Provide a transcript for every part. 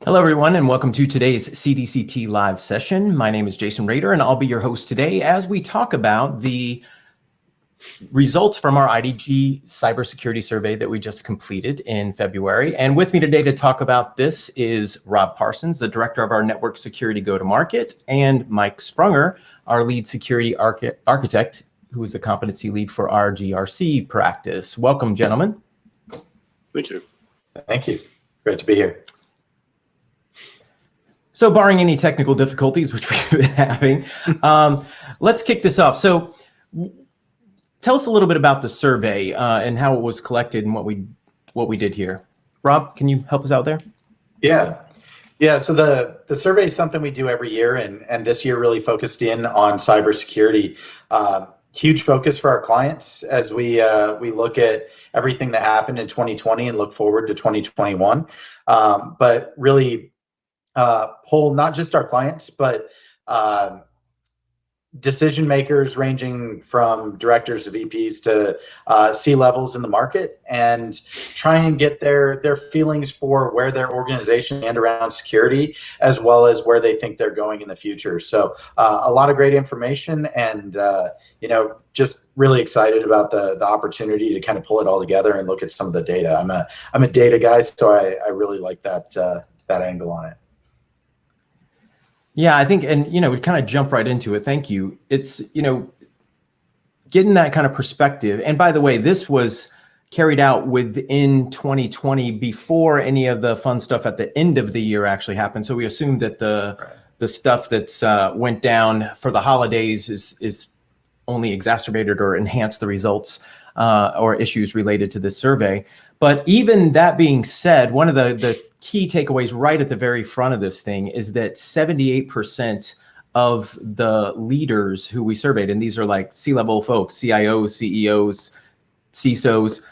Hello, everyone, and welcome to today's CDCT live session. My name is Jason Rader, and I'll be your host today as we talk about the results from our IDG cybersecurity survey that we just completed in February. And with me today to talk about this is Rob Parsons, the director of our network security go-to-market, and Mike Sprunger, our lead security architect, who is the competency lead for our GRC practice. Welcome, gentlemen. Thank you. Thank you. Great to be here. So barring any technical difficulties, which we've been having, let's kick this off. So tell us a little bit about the survey and how it was collected and what we did here. Rob, can you help us out there? Yeah. So the survey is something we do every year, and this year really focused in on cybersecurity. Huge focus for our clients as we look at everything that happened in 2020 and look forward to 2021. But really poll not just our clients, but decision makers ranging from directors to VPs to C-levels in the market, and try and get their feelings for where their organization and around security, as well as where they think they're going in the future. So a lot of great information, and just really excited about the opportunity to kind of pull it all together and look at some of the data. I'm a data guy, so I really like that angle on it. Yeah, I think, and we kind of jump right into it. Thank you. It's, getting that kind of perspective. And by the way, this was carried out within 2020 before any of the fun stuff at the end of the year actually happened. So we assumed that the stuff that's went down for the holidays is only exacerbated or enhanced the results or issues related to this survey. But even that being said, one of the key takeaways right at the very front of this thing is that 78% of the leaders who we surveyed, and these are like C-level folks, CIOs, CEOs, CISOs,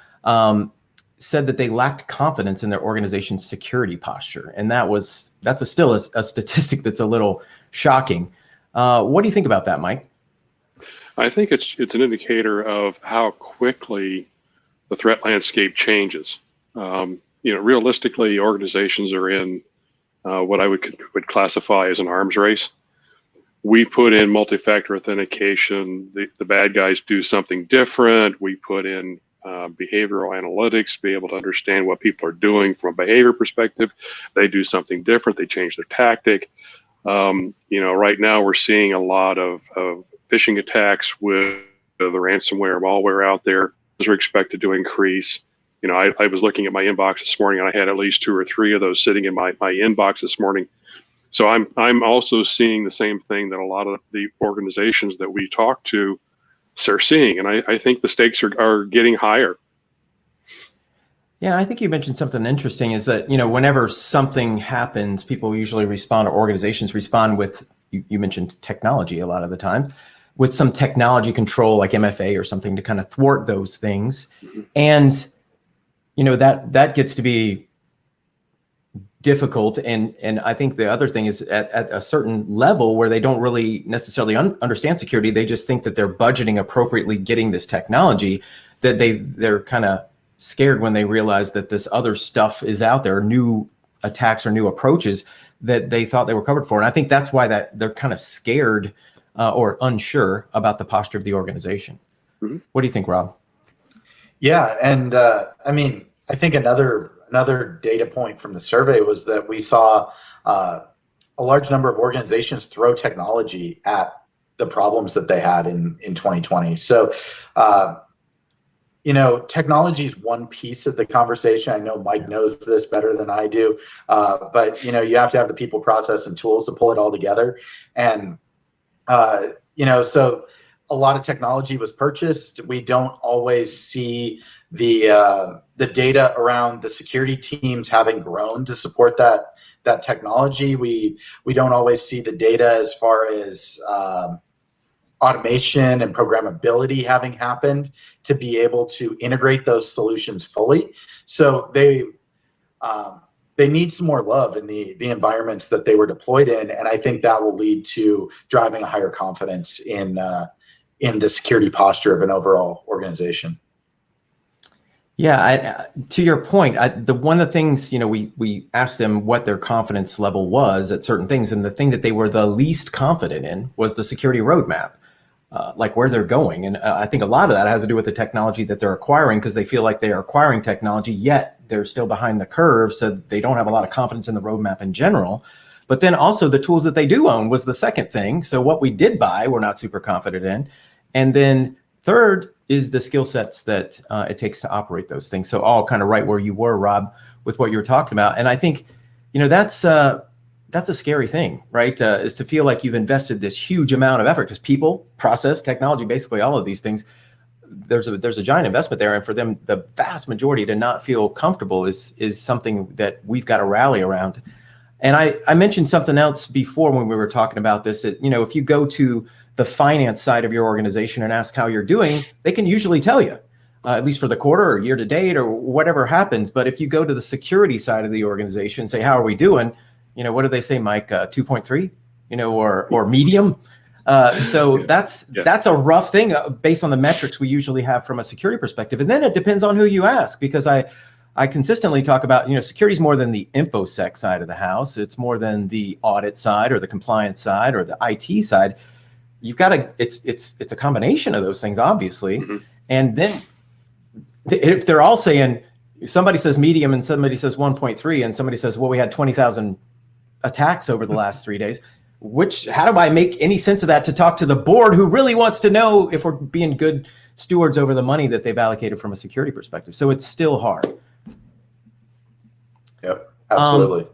said that they lacked confidence in their organization's security posture. And that's still a statistic that's a little shocking. What do you think about that, Mike? I think it's an indicator of how quickly the threat landscape changes. Realistically, organizations are in what I would classify as an arms race. We put in multi-factor authentication. The bad guys do something different. We put in behavioral analytics to be able to understand what people are doing from a behavior perspective. They do something different. They change their tactic. Right now we're seeing a lot of phishing attacks with the ransomware, malware out there. Those are expected to increase. I was looking at my inbox this morning, and I had at least 2 or 3 of those sitting in my inbox this morning. So I'm also seeing the same thing that a lot of the organizations that we talk to are seeing, and I think the stakes are getting higher. Yeah, I think you mentioned something interesting is that, whenever something happens, people usually respond, or organizations respond with, you mentioned technology a lot of the time, with some technology control like MFA or something to kind of thwart those things. Mm-hmm. And that gets to be difficult. And I think the other thing is at a certain level where they don't really necessarily understand security, they just think that they're budgeting appropriately getting this technology, that they're kind of scared when they realize that this other stuff is out there, new attacks or new approaches that they thought they were covered for. And I think that's why that they're kind of scared or unsure about the posture of the organization. Mm-hmm. What do you think, Rob? Yeah, and I think another data point from the survey was that we saw a large number of organizations throw technology at the problems that they had in 2020. So, technology is one piece of the conversation. I know Mike knows this better than I do, but you have to have the people, process, and tools to pull it all together. And so a lot of technology was purchased. We don't always see the data around the security teams having grown to support that technology. We don't always see the data as far as automation and programmability having happened to be able to integrate those solutions fully. So they need some more love in the environments that they were deployed in, and I think that will lead to driving a higher confidence in the security posture of an overall organization. Yeah, to your point, one of the things, we asked them what their confidence level was at certain things, and the thing that they were the least confident in was the security roadmap, like where they're going. And I think a lot of that has to do with the technology that they're acquiring, because they feel like they are acquiring technology, yet they're still behind the curve, so they don't have a lot of confidence in the roadmap in general. But then also the tools that they do own was the second thing. So what we did buy, we're not super confident in. And then third is the skill sets that it takes to operate those things. So all kind of right where you were, Rob, with what you were talking about. And I think, that's a scary thing, right? Is to feel like you've invested this huge amount of effort, because people, process, technology, basically all of these things, there's a giant investment there. And for them, the vast majority to not feel comfortable is something that we've got to rally around. And I mentioned something else before when we were talking about this, that, if you go to the finance side of your organization and ask how you're doing, they can usually tell you, at least for the quarter or year to date or whatever happens. But if you go to the security side of the organization and say, how are we doing? What do they say, Mike? 2.3, or medium. So that's a rough thing based on the metrics we usually have from a security perspective. And then it depends on who you ask, because I consistently talk about, security is more than the InfoSec side of the house. It's more than the audit side or the compliance side or the IT side. You've got to, it's a combination of those things, obviously. Mm-hmm. And then if they're all saying, somebody says medium and somebody says 1.3 and somebody says, well, we had 20,000 attacks over the last 3 days, how do I make any sense of that to talk to the board, who really wants to know if we're being good stewards over the money that they've allocated from a security perspective? So it's still hard. Yep, absolutely.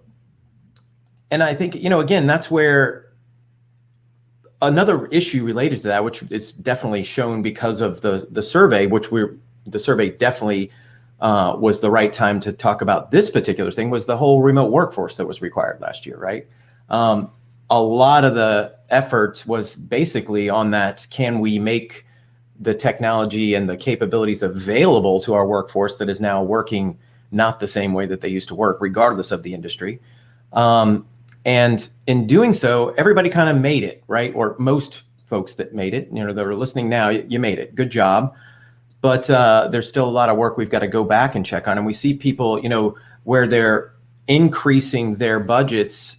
And I think, again, that's where another issue related to that, which is definitely shown because of the survey, the survey definitely was the right time to talk about this particular thing, was the whole remote workforce that was required last year, right? A lot of the effort was basically on that. Can we make the technology and the capabilities available to our workforce that is now working not the same way that they used to work, regardless of the industry? And in doing so, everybody kind of made it, right? Or most folks that made it, that are listening now, you made it. Good job. But there's still a lot of work we've got to go back and check on. And we see people, where they're increasing their budgets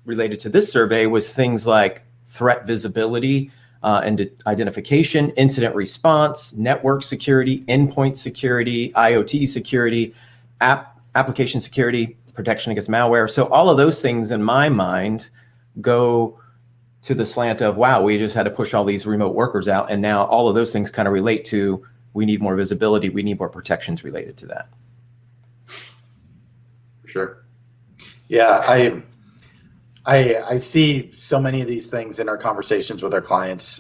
related to this survey was things like threat visibility and identification, incident response, network security, endpoint security, IoT security, application security, protection against malware. So all of those things in my mind go to the slant of, wow, we just had to push all these remote workers out. And now all of those things kind of relate to, we need more visibility. We need more protections related to that. Sure. Yeah, I see so many of these things in our conversations with our clients.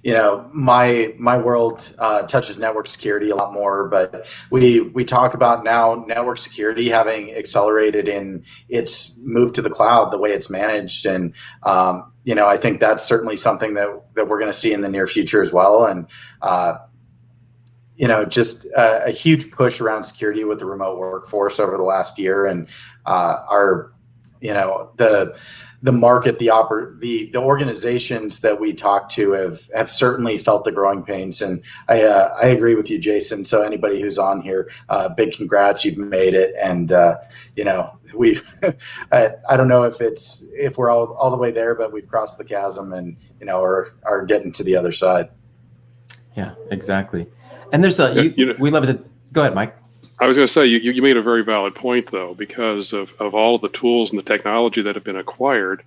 My world touches network security a lot more, but we talk about now network security having accelerated in its move to the cloud, the way it's managed. And, I think that's certainly something that we're going to see in the near future as well. And, just a huge push around security with the remote workforce over the last year. And the market, the organizations that we talk to have certainly felt the growing pains. And I agree with you, Jason. So anybody who's on here, big congrats, you've made it. And I don't know if we're all the way there, but we've crossed the chasm and are getting to the other side. Yeah, exactly. And there's we love it. Go ahead, Mike. I was going to say, you made a very valid point, though, because of all of the tools and the technology that have been acquired.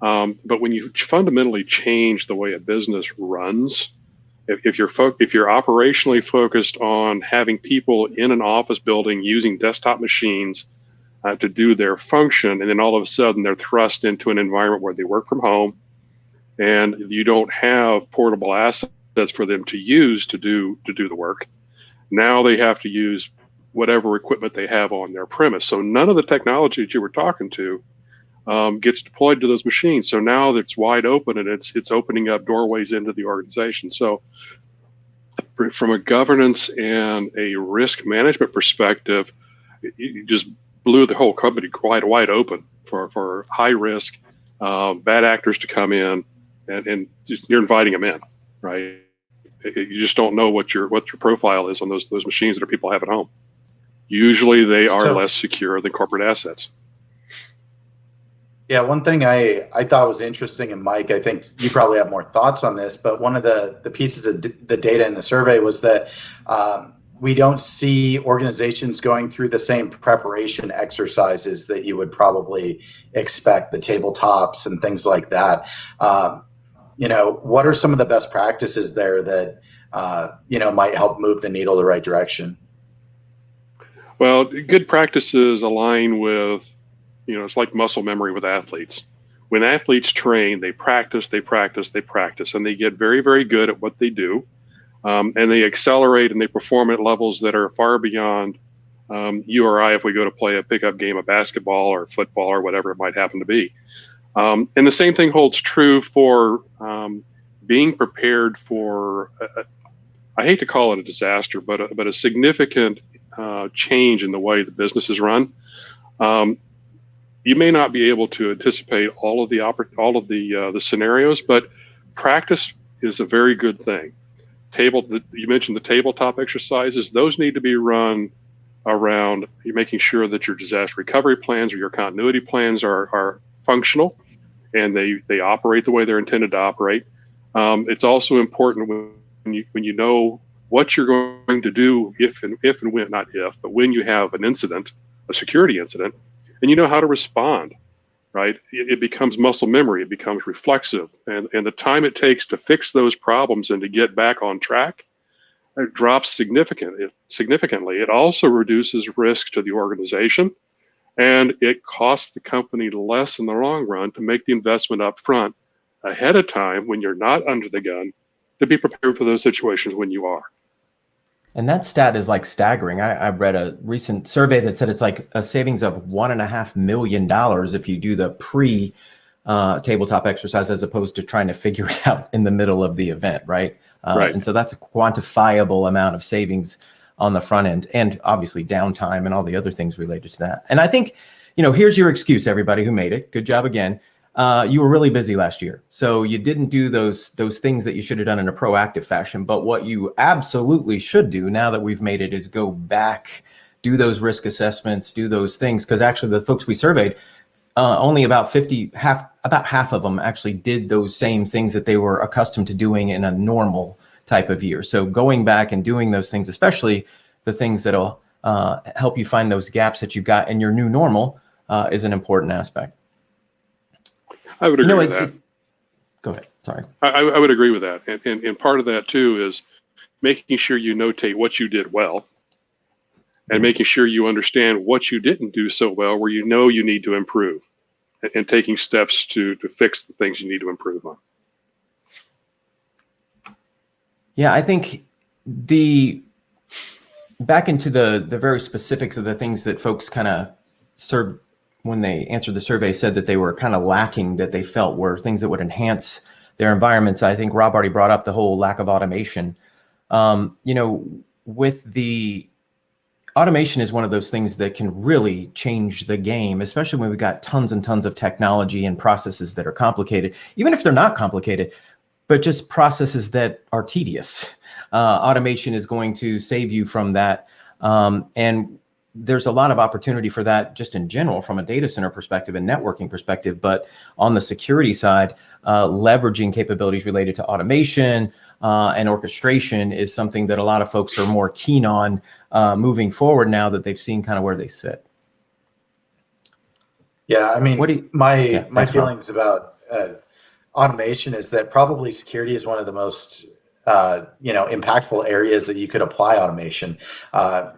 But when you fundamentally change the way a business runs, if you're operationally focused on having people in an office building using desktop machines to do their function, and then all of a sudden they're thrust into an environment where they work from home, and you don't have portable assets for them to use to do the work. Now they have to use whatever equipment they have on their premise. So none of the technology that you were talking to gets deployed to those machines. So now it's wide open, and it's opening up doorways into the organization. So from a governance and a risk management perspective, you just blew the whole company quite wide open for high risk, bad actors to come in, and just you're inviting them in, right? You just don't know what your profile is on those machines that people have at home. Usually they are less secure than corporate assets. Yeah, one thing I thought was interesting, and Mike, I think you probably have more thoughts on this, but one of the pieces of the data in the survey was that we don't see organizations going through the same preparation exercises that you would probably expect, the tabletops and things like that. What are some of the best practices there that might help move the needle the right direction? Well, good practices align with, it's like muscle memory with athletes. When athletes train, they practice, and they get very, very good at what they do. And they accelerate and they perform at levels that are far beyond you or I if we go to play a pickup game of basketball or football or whatever it might happen to be. And the same thing holds true for being prepared for, I hate to call it a disaster, but a significant change in the way the business is run. You may not be able to anticipate all of the scenarios, but practice is a very good thing. You mentioned the tabletop exercises; those need to be run around you making sure that your disaster recovery plans or your continuity plans are functional and they operate the way they're intended to operate. It's also important when you know what you're going to do if and when, not if, but when you have an incident, a security incident, and you know how to respond, right? It becomes muscle memory, it becomes reflexive, and the time it takes to fix those problems and to get back on track, it drops significantly. It also reduces risk to the organization, and it costs the company less in the long run to make the investment up front ahead of time when you're not under the gun to be prepared for those situations when you are. And that stat is like staggering. I read a recent survey that said it's like a savings of $1.5 million if you do the pre-tabletop exercise as opposed to trying to figure it out in the middle of the event, right? Right. And so that's a quantifiable amount of savings on the front end, and obviously downtime and all the other things related to that. And I think, here's your excuse, everybody who made it. Good job again. You were really busy last year, so you didn't do those things that you should have done in a proactive fashion. But what you absolutely should do now that we've made it is go back, do those risk assessments, do those things. Because actually, the folks we surveyed, only about half of them actually did those same things that they were accustomed to doing in a normal type of year. So going back and doing those things, especially the things that'll help you find those gaps that you've got in your new normal, is an important aspect. I would agree with that. Go ahead. Sorry. I would agree with that. And part of that, too, is making sure you notate what you did well and making sure you understand what you didn't do so well where you need to improve and taking steps to fix the things you need to improve on. Yeah, I think back into the very specifics of the things that folks kind of when they answered the survey said that they were kind of lacking, that they felt were things that would enhance their environments. I think Rob already brought up the whole lack of automation. With the automation is one of those things that can really change the game, especially when we've got tons and tons of technology and processes that are complicated, even if they're not complicated, but just processes that are tedious. Automation is going to save you from that. And there's a lot of opportunity for that just in general from a data center perspective and networking perspective. But on the security side, leveraging capabilities related to automation and orchestration is something that a lot of folks are more keen on moving forward now that they've seen kind of where they sit. Yeah, I mean, my feelings about automation is that probably security is one of the most impactful areas that you could apply automation.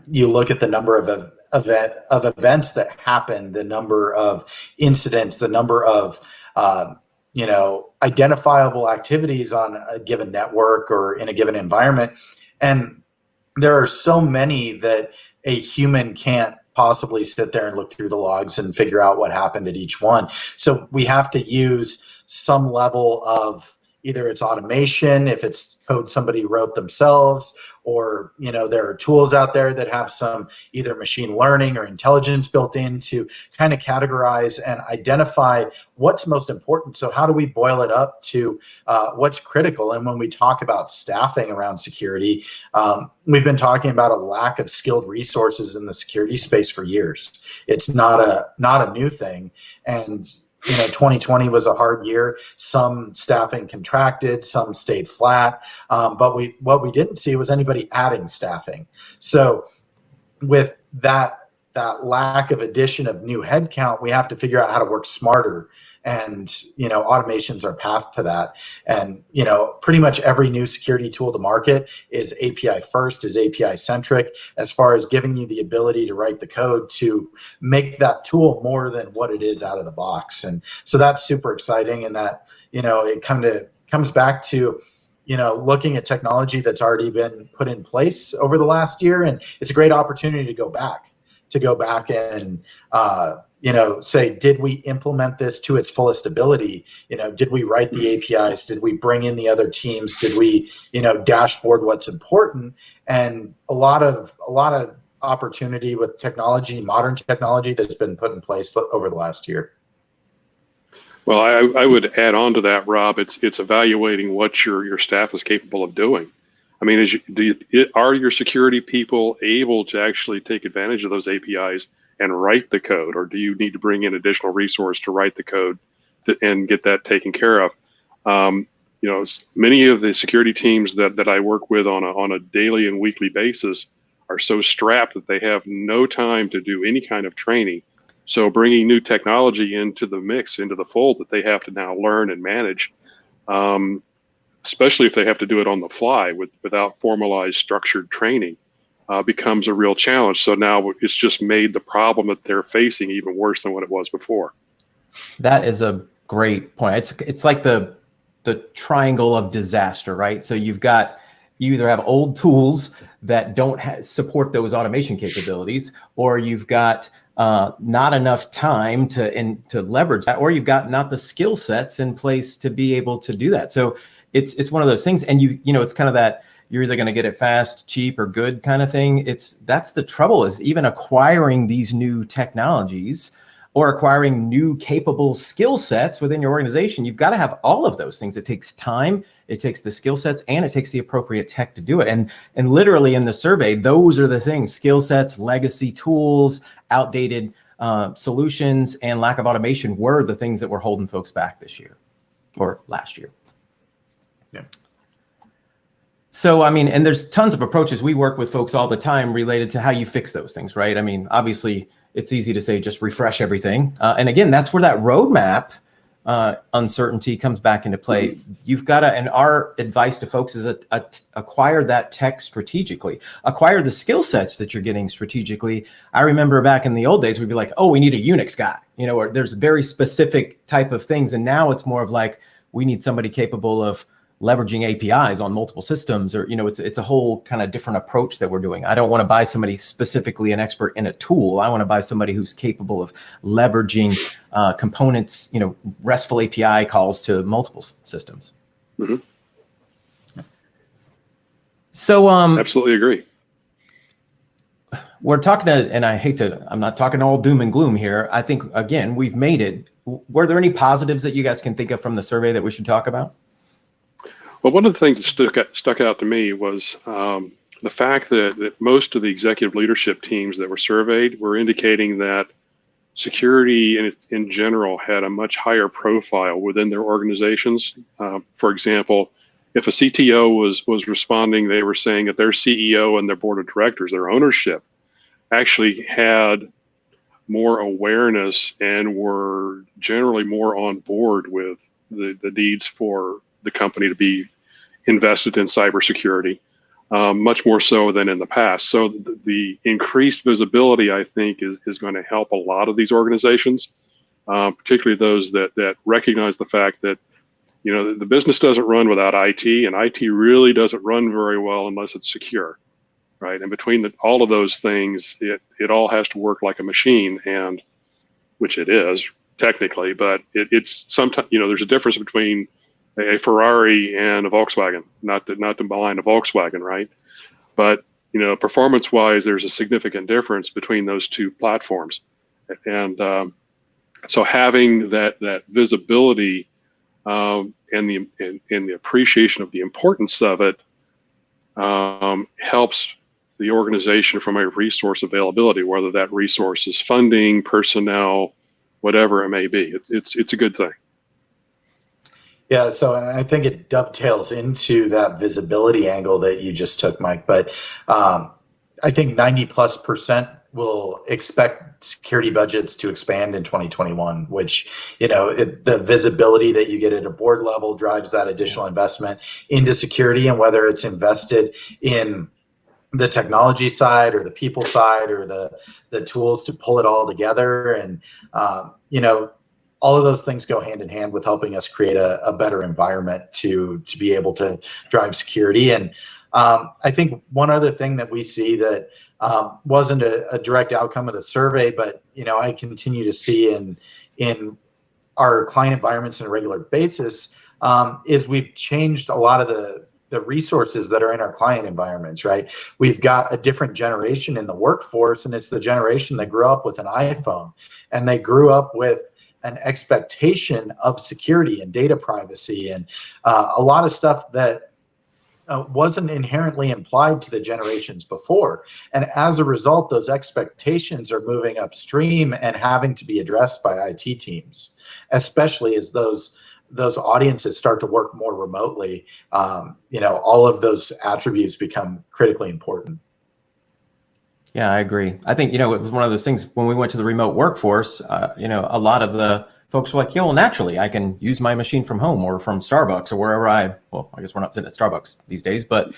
You look at the number of events that happen, the number of incidents, the number of identifiable activities on a given network or in a given environment, and there are so many that a human can't possibly sit there and look through the logs and figure out what happened at each one. So we have to use some level of either it's automation, if it's code somebody wrote themselves, or there are tools out there that have some either machine learning or intelligence built in to kind of categorize and identify what's most important. So how do we boil it up to what's critical? And when we talk about staffing around security, we've been talking about a lack of skilled resources in the security space for years. It's not a new thing. And 2020 was a hard year. Some staffing contracted, some stayed flat. But what we didn't see was anybody adding staffing. So with that lack of addition of new headcount, we have to figure out how to work smarter. And automation's our path to that. And pretty much every new security tool to market is API first, is API centric, as far as giving you the ability to write the code to make that tool more than what it is out of the box. And so that's super exciting. And that it comes back to looking at technology that's already been put in place over the last year, and it's a great opportunity to go back and say, did we implement this to its fullest ability? Did we write the APIs? Did we bring in the other teams? Did we, dashboard what's important? And a lot of opportunity with technology, modern technology that's been put in place over the last year. Well, I would add on to that, Rob. It's evaluating what your staff is capable of doing. I mean, are your security people able to actually take advantage of those APIs and write the code, or do you need to bring in additional resource to write the code and get that taken care of? Many of the security teams that I work with on a daily and weekly basis are so strapped that they have no time to do any kind of training. So bringing new technology into the mix, into the fold that they have to now learn and manage, especially if they have to do it on the fly without formalized structured training, becomes a real challenge. So now it's just made the problem that they're facing even worse than what it was before. That is a great point. It's like the triangle of disaster, right? So you either have old tools that don't support those automation capabilities, or you've got not enough time to leverage that, or you've got not the skill sets in place to be able to do that. So it's one of those things, and it's kind of that you're either going to get it fast, cheap, or good kind of thing. That's the trouble, is even acquiring these new technologies or acquiring new capable skill sets within your organization. You've got to have all of those things. It takes time, it takes the skill sets, and it takes the appropriate tech to do it. And literally in the survey, those are the things: skill sets, legacy tools, outdated solutions, and lack of automation were the things that were holding folks back this year or last year. Yeah. So, I mean, and there's tons of approaches. We work with folks all the time related to how you fix those things, right? I mean, obviously, it's easy to say just refresh everything. And again, that's where that roadmap uncertainty comes back into play. You've got to, and our advice to folks is acquire that tech strategically, acquire the skill sets that you're getting strategically. I remember back in the old days, we'd be like, oh, we need a Unix guy, or there's very specific type of things. And now it's more of like, we need somebody capable of leveraging APIs on multiple systems, or, it's a whole kind of different approach that we're doing. I don't want to buy somebody specifically an expert in a tool. I want to buy somebody who's capable of leveraging components, RESTful API calls to multiple systems. Mm-hmm. So absolutely agree. We're talking and I'm not talking all doom and gloom here. I think, again, we've made it. Were there any positives that you guys can think of from the survey that we should talk about? Well, one of the things that stuck out to me was the fact that most of the executive leadership teams that were surveyed were indicating that security in general had a much higher profile within their organizations. For example, if a CTO was responding, they were saying that their CEO and their board of directors, their ownership, actually had more awareness and were generally more on board with the needs for the company to be invested in cybersecurity, much more so than in the past. So the increased visibility, I think, is going to help a lot of these organizations, particularly those that recognize the fact that the business doesn't run without IT, and IT really doesn't run very well unless it's secure, right? And between all of those things, it all has to work like a machine, and which it is technically, but it's sometimes there's a difference between a Ferrari and a Volkswagen, not to malign a Volkswagen, right? But performance-wise, there's a significant difference between those two platforms, and so having that visibility and the appreciation of the importance of it helps the organization from a resource availability, whether that resource is funding, personnel, whatever it may be. It's a good thing. Yeah, so I think it dovetails into that visibility angle that you just took, Mike. But I think 90+% will expect security budgets to expand in 2021, which, the visibility that you get at a board level drives that additional investment into security, and whether it's invested in the technology side or the people side or the tools to pull it all together. And, all of those things go hand in hand with helping us create a better environment to be able to drive security. And I think one other thing that we see that wasn't a direct outcome of the survey, but I continue to see in our client environments on a regular basis, is we've changed a lot of the resources that are in our client environments, right? We've got a different generation in the workforce, and it's the generation that grew up with an iPhone, and they grew up with an expectation of security and data privacy and a lot of stuff that wasn't inherently implied to the generations before. And as a result, those expectations are moving upstream and having to be addressed by IT teams, especially as those audiences start to work more remotely. All of those attributes become critically important. Yeah, I agree. I think, it was one of those things when we went to the remote workforce, a lot of the folks were like, well, naturally, I can use my machine from home or from Starbucks or wherever I guess we're not sitting at Starbucks these days, but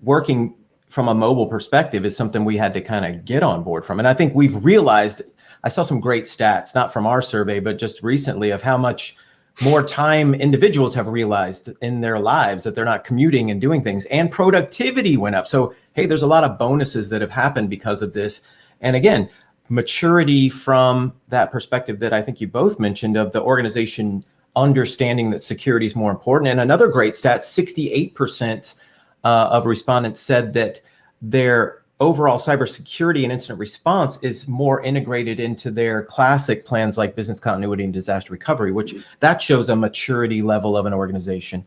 working from a mobile perspective is something we had to kind of get on board from. And I think we've realized, I saw some great stats, not from our survey, but just recently, of how much more time individuals have realized in their lives that they're not commuting and doing things, and productivity went up. So, hey, there's a lot of bonuses that have happened because of this. And again, maturity from that perspective that I think you both mentioned, of the organization understanding that security is more important. And another great stat, 68% of respondents said that their overall cybersecurity and incident response is more integrated into their classic plans like business continuity and disaster recovery, which that shows a maturity level of an organization.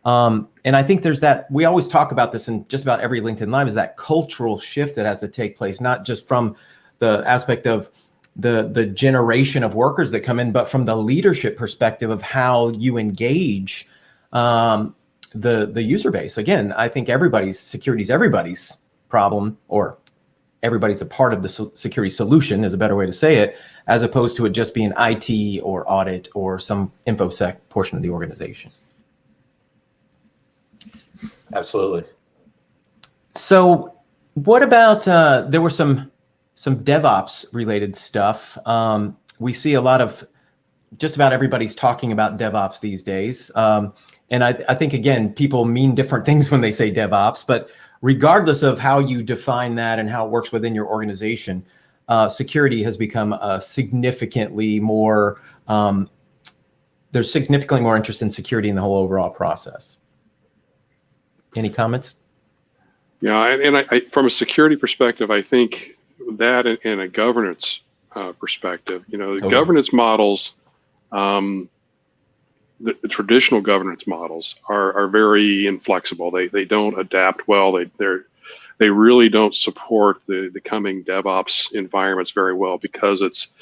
And I think there's that, we always talk about this in just about every LinkedIn Live, is that cultural shift that has to take place, not just from the aspect of the generation of workers that come in, but from the leadership perspective of how you engage the user base. Again, I think security is everybody's problem, or everybody's a part of the security solution is a better way to say it, as opposed to it just being IT or audit or some InfoSec portion of the organization. Absolutely. So what about, there were some DevOps related stuff. We see a lot of, just about everybody's talking about DevOps these days. And I think, again, people mean different things when they say DevOps, but regardless of how you define that and how it works within your organization, security has become significantly more, there's significantly more interest in security in the whole overall process. Any comments? Yeah, and I from a security perspective, I think that in a governance perspective, the governance models, the traditional governance models are very inflexible. They don't adapt well. They really don't support the coming DevOps environments very well, because it's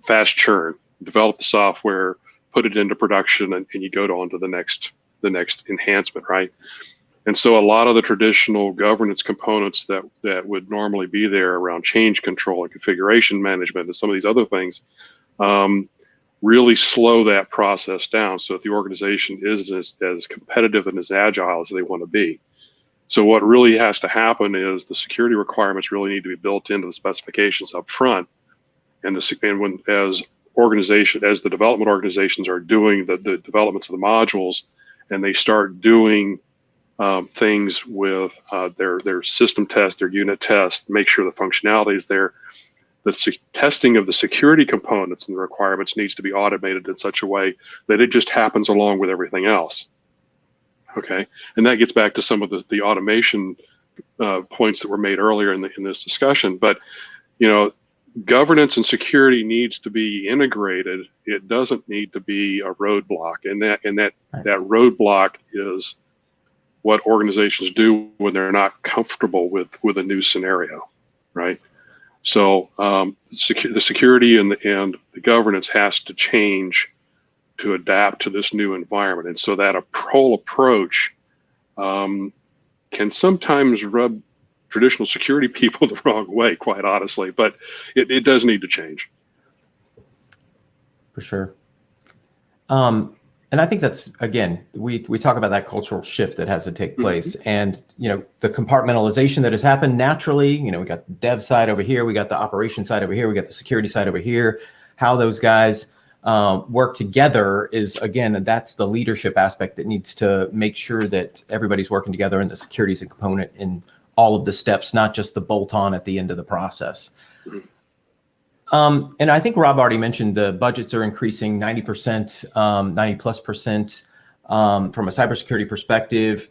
fast churn. Develop the software, put it into production, and you go on to the next enhancement, right? And so a lot of the traditional governance components that would normally be there around change control and configuration management and some of these other things really slow that process down so that the organization is as competitive and as agile as they want to be. So what really has to happen is the security requirements really need to be built into the specifications up front. And as the development organizations are doing the developments of the modules, and they start doing things with their system test, their unit test, make sure the functionality is there, testing of the security components and the requirements needs to be automated in such a way that it just happens along with everything else. Okay, and that gets back to some of the automation points that were made earlier in this discussion. But governance and security needs to be integrated. It doesn't need to be a roadblock, and that roadblock is what organizations do when they're not comfortable with a new scenario, right? So the security and the governance has to change to adapt to this new environment, and so that whole approach can sometimes rub traditional security people the wrong way, quite honestly, but it does need to change. For sure. And I think that's, again, we talk about that cultural shift that has to take place. And, the compartmentalization that has happened naturally, we got the dev side over here, we got the operation side over here, we got the security side over here. How those guys work together is, again, that's the leadership aspect that needs to make sure that everybody's working together and the security is a component in all of the steps, not just the bolt on at the end of the process. And I think Rob already mentioned the budgets are increasing 90%, 90+%. From a cybersecurity perspective,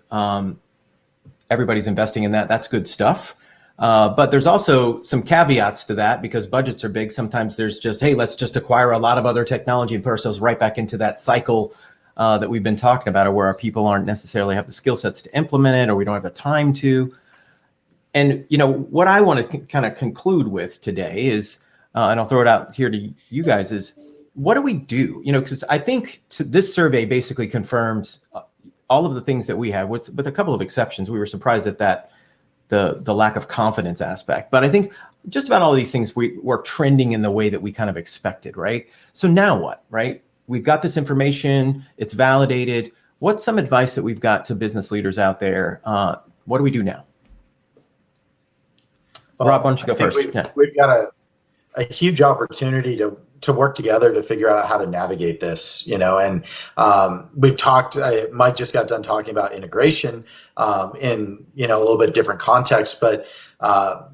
everybody's investing in that. That's good stuff. But there's also some caveats to that because budgets are big. Sometimes there's just, hey, let's just acquire a lot of other technology and put ourselves right back into that cycle that we've been talking about, or where our people aren't necessarily have the skill sets to implement it, or we don't have the time to. And, what I want to kind of conclude with today is, and I'll throw it out here to you guys, is what do we do? Because I think this survey basically confirms all of the things that we have, with a couple of exceptions. We were surprised at that, the lack of confidence aspect. But I think just about all of these things, we're trending in the way that we kind of expected, right? So now what, right? We've got this information, it's validated. What's some advice that we've got to business leaders out there? What do we do now? Well, Rob, why don't you go first? We've got a huge opportunity to work together to figure out how to navigate this, and we've talked, Mike just got done talking about integration in, a little bit different context, but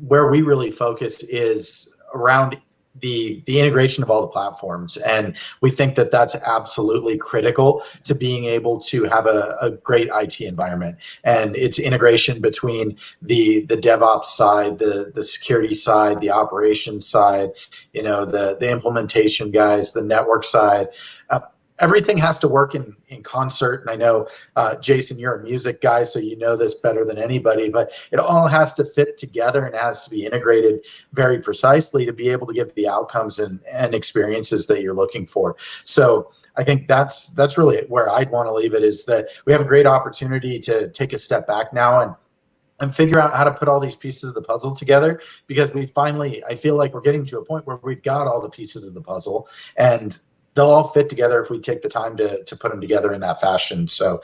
where we really focus is around the integration of all the platforms. And we think that that's absolutely critical to being able to have a great IT environment. And it's integration between the DevOps side, the security side, the operations side, the implementation guys, the network side. Everything has to work in concert. And I know, Jason, you're a music guy, so you know this better than anybody, but it all has to fit together and has to be integrated very precisely to be able to get the outcomes and experiences that you're looking for. So I think that's really where I'd want to leave it, is that we have a great opportunity to take a step back now and figure out how to put all these pieces of the puzzle together, because I feel like we're getting to a point where we've got all the pieces of the puzzle, and they'll all fit together if we take the time to put them together in that fashion. So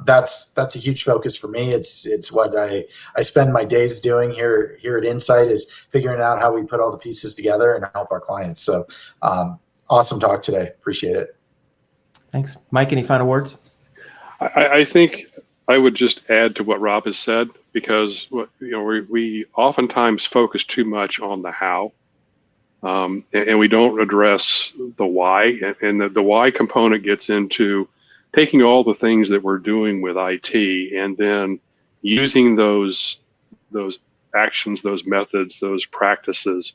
that's a huge focus for me. It's what I spend my days doing here at Insight, is figuring out how we put all the pieces together and help our clients. So awesome talk today. Appreciate it. Thanks. Mike, any final words? I think I would just add to what Rob has said, because we oftentimes focus too much on the how. And we don't address the why, and the why component gets into taking all the things that we're doing with IT and then using those actions, those methods, those practices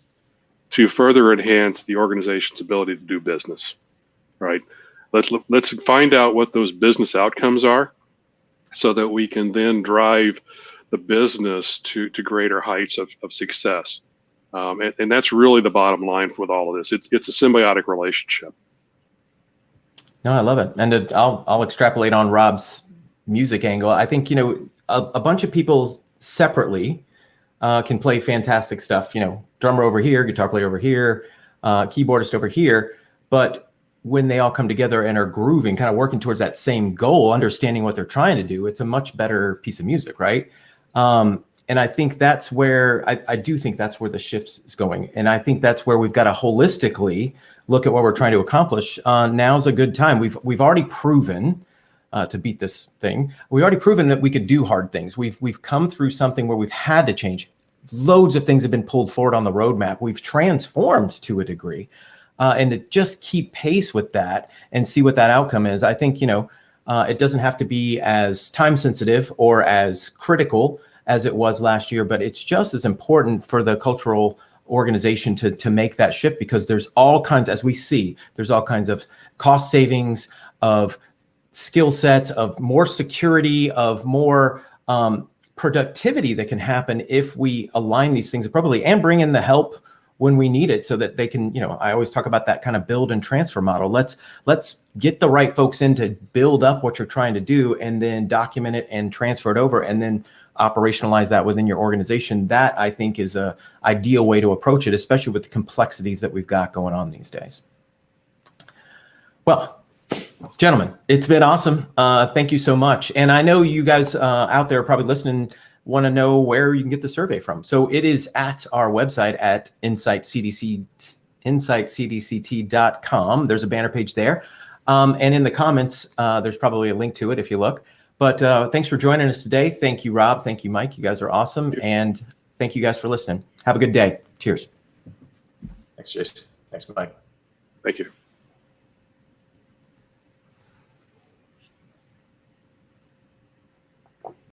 to further enhance the organization's ability to do business, right? Let's find out what those business outcomes are, so that we can then drive the business to greater heights of success. And that's really the bottom line with all of this. It's a symbiotic relationship. No, I love it. And I'll extrapolate on Rob's music angle. I think, a bunch of people separately can play fantastic stuff, drummer over here, guitar player over here, keyboardist over here. But when they all come together and are grooving, kind of working towards that same goal, understanding what they're trying to do, it's a much better piece of music, right? And I think that's where I do think that's where the shift is going. And I think that's where we've got to holistically look at what we're trying to accomplish. Now's a good time. We've already proven to beat this thing. We've already proven that we could do hard things. We've come through something where we've had to change loads of things have been pulled forward on the roadmap. We've transformed to a degree. And to just keep pace with that and see what that outcome is, I think, it doesn't have to be as time sensitive or as critical as it was last year, but it's just as important for the cultural organization to make that shift, because there's all kinds, as we see, there's all kinds of cost savings, of skill sets, of more security, of more productivity that can happen if we align these things appropriately and bring in the help when we need it, so that they can, I always talk about that kind of build and transfer model. Let's get the right folks in to build up what you're trying to do, and then document it and transfer it over, and then operationalize that within your organization. That, I think, is a ideal way to approach it, especially with the complexities that we've got going on these days. Well, gentlemen, it's been awesome. Thank you so much. And I know you guys out there probably listening want to know where you can get the survey from. So it is at our website at insightcdct.com. There's a banner page there. And in the comments, there's probably a link to it if you look. But thanks for joining us today. Thank you, Rob. Thank you, Mike. You guys are awesome. And thank you guys for listening. Have a good day. Cheers. Thanks, Jason. Thanks, Mike. Thank you.